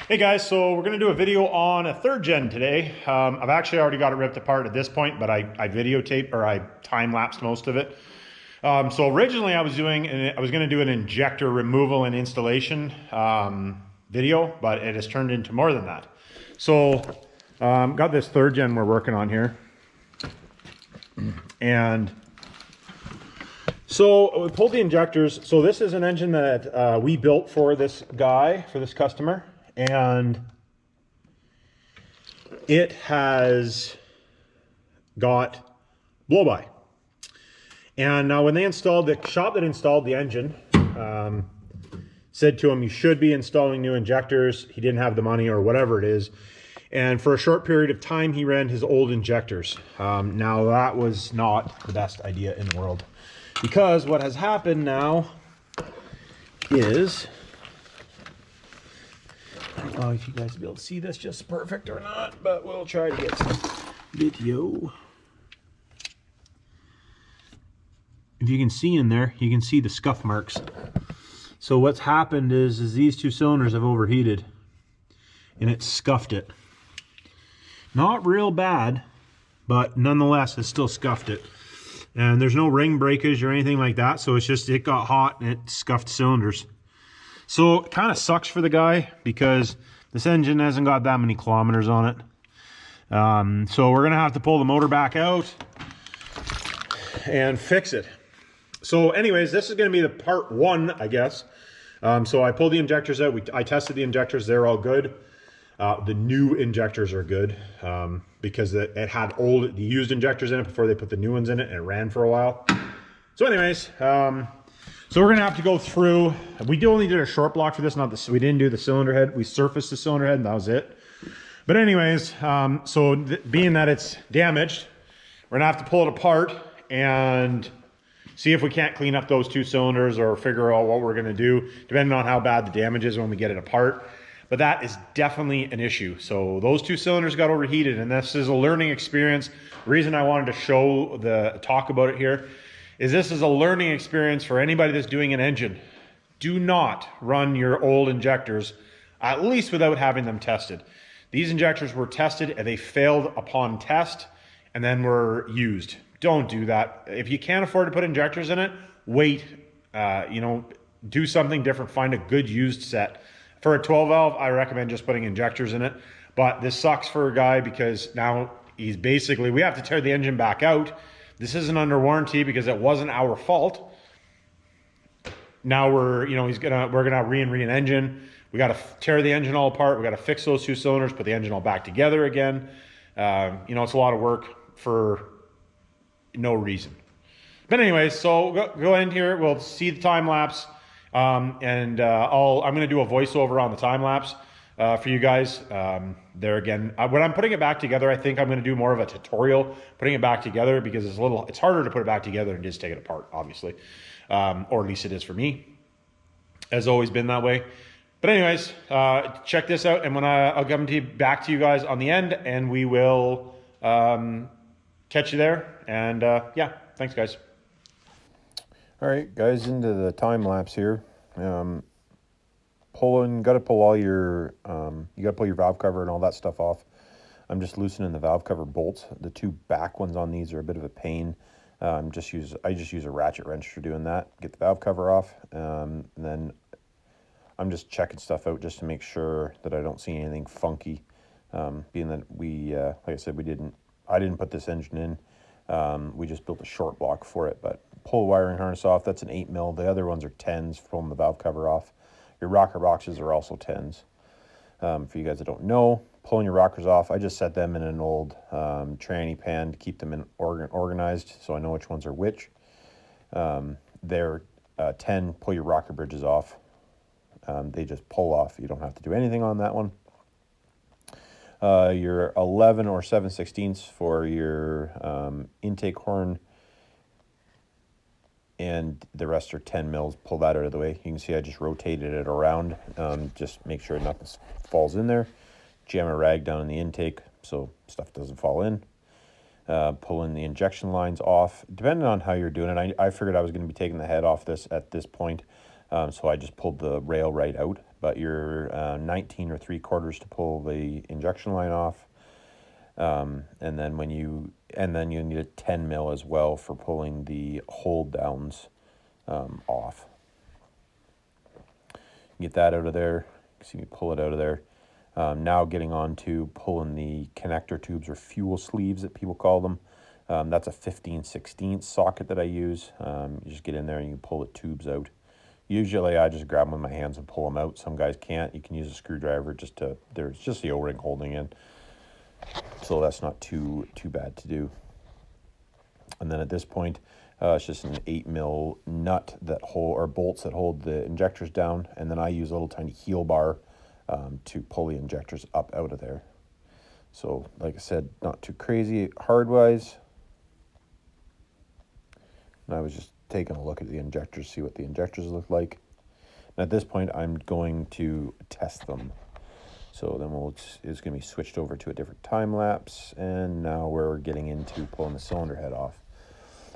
Hey guys, so we're going to do a video on a third gen today. I've actually already got it ripped apart at this point, but I videotaped or I time-lapsed most of it. So originally I was going to do an injector removal and installation video, but it has turned into more than that. So got this third gen we're working on here. And so we pulled the injectors. So this is an engine that we built for this guy, for this customer. And it has got blow-by. And now when they installed, the shop that installed the engine said to him, you should be installing new injectors. He didn't have the money or whatever it is. And for a short period of time, he ran his old injectors. Now that was not the best idea in the world, because what has happened now is, I don't know if you guys will be able to see this just perfect or not, but we'll try to get some video. If you can see in there, you can see the scuff marks. So what's happened is these two cylinders have overheated and it scuffed it. Not real bad, but nonetheless, it still scuffed it. And there's no ring breakage or anything like that, so it's just, it got hot and it scuffed cylinders. So it kind of sucks for the guy because this engine hasn't got that many kilometers on it. So we're gonna have to pull the motor back out and fix it. So anyways, this is gonna be the part one, I guess. So I pulled the injectors out. I tested the injectors, they're all good. The new injectors are good because it had the used injectors in it before they put the new ones in it, and it ran for a while. So anyways, so we're gonna have to go through. We only did a short block for this, we didn't do the cylinder head. We surfaced the cylinder head and that was it. But anyways, being that it's damaged, we're gonna have to pull it apart and see if we can't clean up those two cylinders or figure out what we're gonna do, depending on how bad the damage is when we get it apart. But that is definitely an issue. So those two cylinders got overheated, and this is a learning experience. The reason I wanted to talk about it here is this is a learning experience for anybody that's doing an engine. Do not run your old injectors, at least without having them tested. These injectors were tested and they failed upon test and then were used. Don't do that. If you can't afford to put injectors in it, wait, do something different. Find a good used set. For a 12 valve, I recommend just putting injectors in it. But this sucks for a guy because now we have to tear the engine back out. This isn't under warranty because it wasn't our fault. Now we're gonna re an engine. We got to tear the engine all apart. We got to fix those two cylinders, put the engine all back together again. It's a lot of work for no reason. But anyways, so go in here. We'll see the time lapse, I'm gonna do a voiceover on the time lapse for you guys. There again, when I'm putting it back together, I think I'm going to do more of a tutorial putting it back together because it's harder to put it back together than just take it apart, obviously, or at least it is for me. Has always been that way. But anyways, check this out, and when I'll come back to you guys on the end, and we will catch you there. And yeah, thanks, guys. All right, guys, into the time lapse here. Gotta pull all your, you gotta pull your valve cover and all that stuff off. I'm just loosening the valve cover bolts. The two back ones on these are a bit of a pain. I just use a ratchet wrench for doing that. Get the valve cover off, and then I'm just checking stuff out just to make sure that I don't see anything funky. Being that like I said, I didn't put this engine in. We just built a short block for it, but pull the wiring harness off. That's an 8 mil. The other ones are 10s, pulling the valve cover off. Your rocker boxes are also 10s. For you guys that don't know, pulling your rockers off, I just set them in an old tranny pan to keep them organized so I know which ones are which. They're 10, pull your rocker bridges off. They just pull off. You don't have to do anything on that one. Your 11 or 7/16 for your intake horn, and the rest are 10 mils. Pull that out of the way. You can see I just rotated it around. Just make sure nothing falls in there. Jam a rag down in the intake so stuff doesn't fall in. Pulling the injection lines off. Depending on how you're doing it, I figured I was going to be taking the head off this at this point. So I just pulled the rail right out but you're 19 or 3/4 to pull the injection line off. And then you need a 10 mil as well for pulling the hold downs off. Get that out of there. See me pull it out of there. Now getting on to pulling the connector tubes, or fuel sleeves that people call them. That's a 15/16 socket that I use. You just get in there and you pull the tubes out. Usually I just grab them with my hands and pull them out. Some guys can't. You can use a screwdriver there's just the O-ring holding in. So that's not too bad to do. And then at this point, it's just an 8 mil nut or bolts that hold the injectors down. And then I use a little tiny heel bar to pull the injectors up out of there. So like I said, not too crazy hard-wise. And I was just taking a look at the injectors, see what the injectors look like. And at this point, I'm going to test them. So then it's going to be switched over to a different time lapse, and now we're getting into pulling the cylinder head off.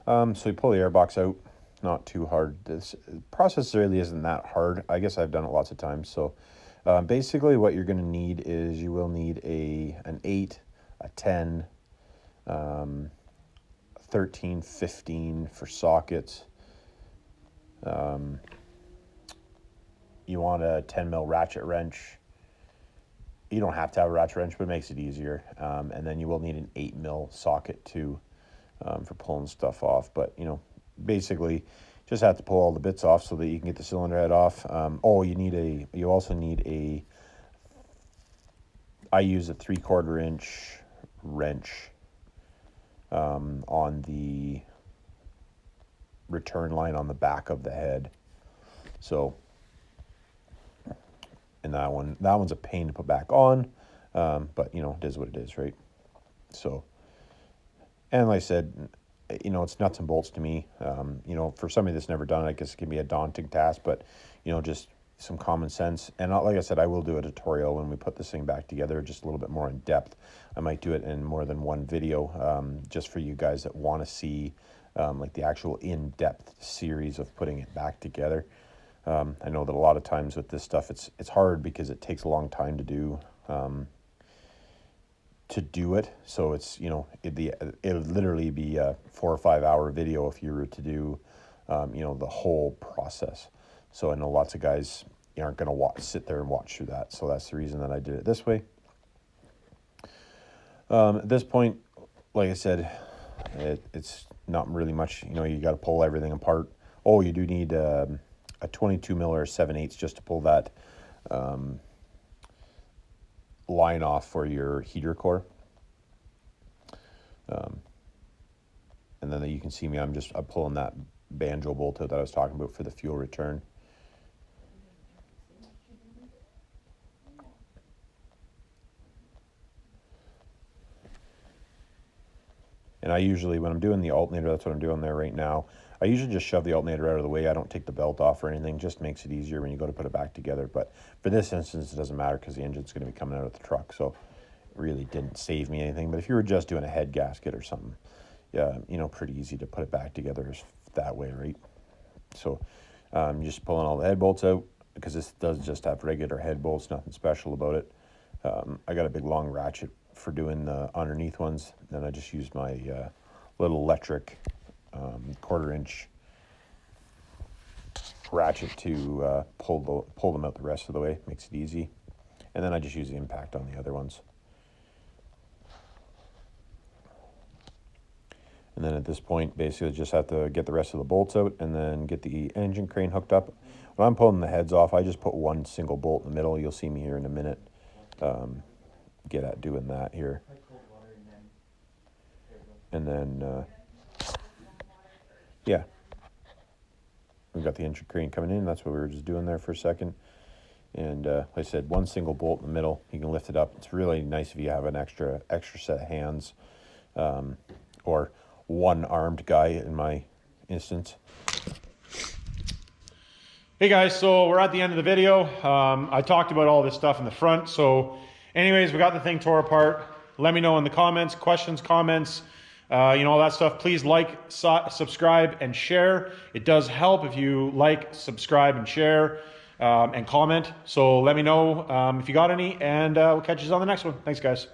So you pull the airbox out, not too hard. This process really isn't that hard. I guess I've done it lots of times. So basically what you're going to need is you will need an 8, a 10, 13, 15 for sockets. You want a 10 mil ratchet wrench. You don't have to have a ratchet wrench, but it makes it easier. And then you will need an 8 mil socket too for pulling stuff off. But basically just have to pull all the bits off so that you can get the cylinder head off. You also need I use a 3/4 inch wrench on the return line on the back of the head. So, and that one's a pain to put back on, but it is what it is, right? So, and like I said, it's nuts and bolts to me. For somebody that's never done it, I guess it can be a daunting task, but just some common sense. And like I said, I will do a tutorial when we put this thing back together, just a little bit more in depth. I might do it in more than one video, just for you guys that want to see like the actual in-depth series of putting it back together. I know that a lot of times with this stuff, it's hard because it takes a long time to do it. So it's it would literally be a 4 or 5 hour video if you were to do the whole process. So I know lots of guys aren't going to sit there and watch through that. So that's the reason that I did it this way. At this point, like I said, it's not really much. You got to pull everything apart. Oh, you do need a 22 mil or 7/8 just to pull that line off for your heater core. And then you can see me, I'm pulling that banjo bolt out that I was talking about for the fuel return. And I usually, when I'm doing the alternator, that's what I'm doing there right now, I usually just shove the alternator out of the way. I don't take the belt off or anything. Just makes it easier when you go to put it back together. But for this instance, it doesn't matter because the engine's going to be coming out of the truck. So it really didn't save me anything. But if you were just doing a head gasket or something, yeah, pretty easy to put it back together that way, right? So just pulling all the head bolts out, because this does just have regular head bolts, nothing special about it. I got a big long ratchet for doing the underneath ones. Then I just use my little electric 1/4 inch ratchet to pull them out the rest of the way. Makes it easy. And then I just use the impact on the other ones. And then at this point, basically just have to get the rest of the bolts out and then get the engine crane hooked up. When I'm pulling the heads off, I just put one single bolt in the middle. You'll see me here in a minute get at doing that here. And then, yeah, we've got the engine crane coming in. That's what we were just doing there for a second. And like I said, one single bolt in the middle. You can lift it up. It's really nice if you have an extra set of hands, or one armed guy in my instance. Hey guys, so we're at the end of the video. I talked about all this stuff in the front. So anyways, we got the thing tore apart. Let me know in the comments, questions, comments, all that stuff. Please like, subscribe, and share. It does help if you like, subscribe, and share. and comment. So let me know if you got any, and we'll catch you on the next one. Thanks, guys.